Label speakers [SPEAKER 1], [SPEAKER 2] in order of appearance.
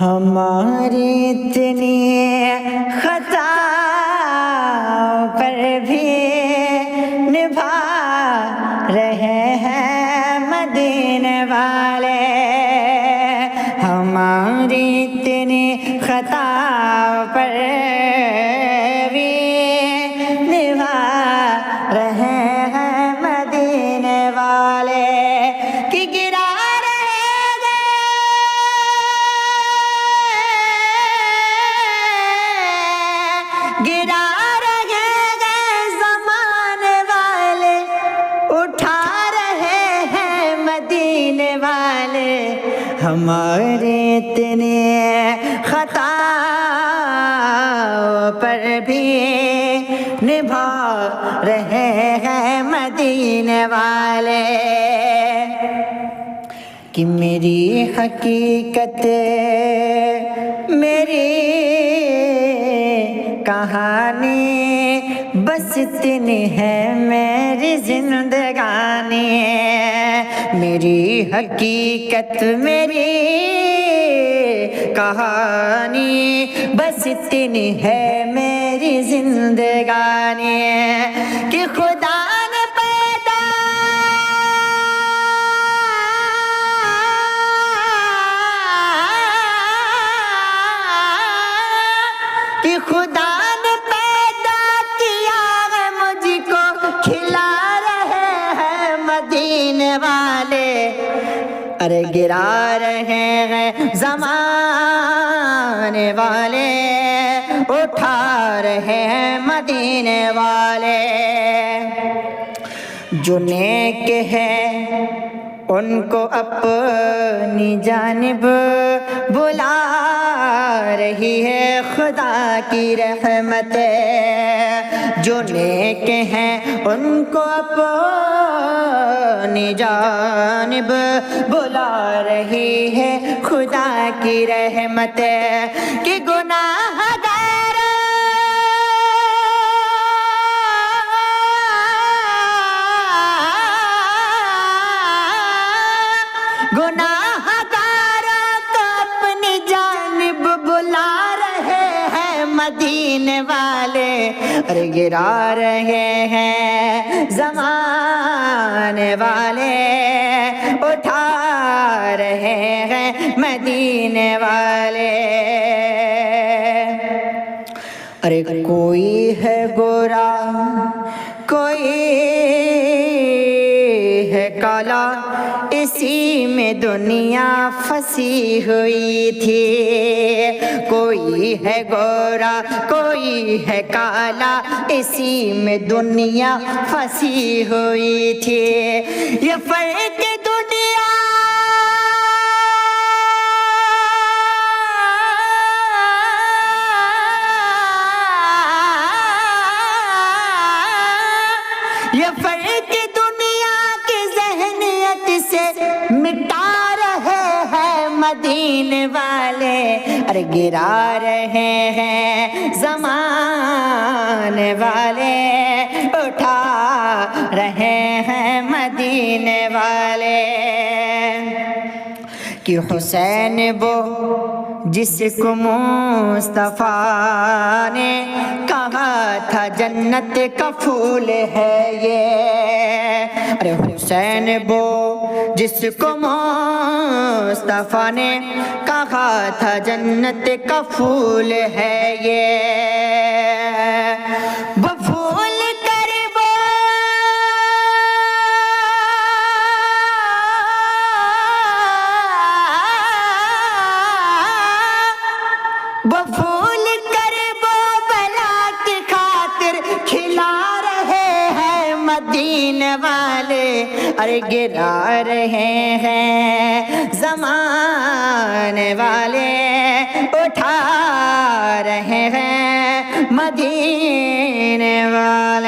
[SPEAKER 1] ہماری اتنی خطا پر بھی نبھا رہے ہیں مدینے والے، ہماری اتنی خطا پر بھی نبھا رہے ہیں مدینے والے، کہ گرا رہے گے زمانے والے، اٹھا رہے ہیں مدینے والے، ہمارے اتنے خطا پر بھی نبھا رہے ہیں مدینے والے، کہ میری حقیقت میری کہانی بس اتنی ہے میری زندگانی، میری حقیقت میری کہانی بس اتنی ہے میری زندگانی، کہ خدا نے پیدا خدا نے پیدا کیا ہے مجھ کو، کھلا رہے ہیں مدینے والے، ارے گرا رہے ہیں زمانے والے، اٹھا رہے ہیں مدینے والے، جو نیک ہے ان کو اپنی جانب بلا رہی ہے خدا کی رحمت، جو نیک ہیں ان کو اپنی جانب بلا رہی ہے خدا کی رحمت، کہ گناہ گار گناہ گار کو اپنی جانب بلا رہے ہیں مدینے والے، اور گرا رہے ہیں زمانے والے، اٹھا رہے ہیں مدینے والے، ارے کوئی ہے گورا کوئی ہے کالا، اسی میں دنیا پھنسی ہوئی تھی، کوئی ہے گورا کوئی ہے کالا، اسی میں دنیا پھنسی ہوئی تھی، یہ فرق دنیا یہ فرق دنیا کی ذہنیت سے مٹا رہے ہیں مدینے والے، ارے گرا رہے ہیں زمانے والے، اٹھا رہے ہیں مدینے والے، کہ حسین وہ جس کو مصطفیٰ نے کہا تھا جنت کا پھول ہے یہ، ارے حسین وہ جس کو مصطفیٰ نے کہا تھا جنت کا پھول ہے یہ، وہ پھول کر وہ پھول کر وہ بلا کی خاطر کھلا رہے ہیں مدینے والے، ارے گرا رہے ہیں زمانے والے، اٹھا رہے ہیں مدینے والے۔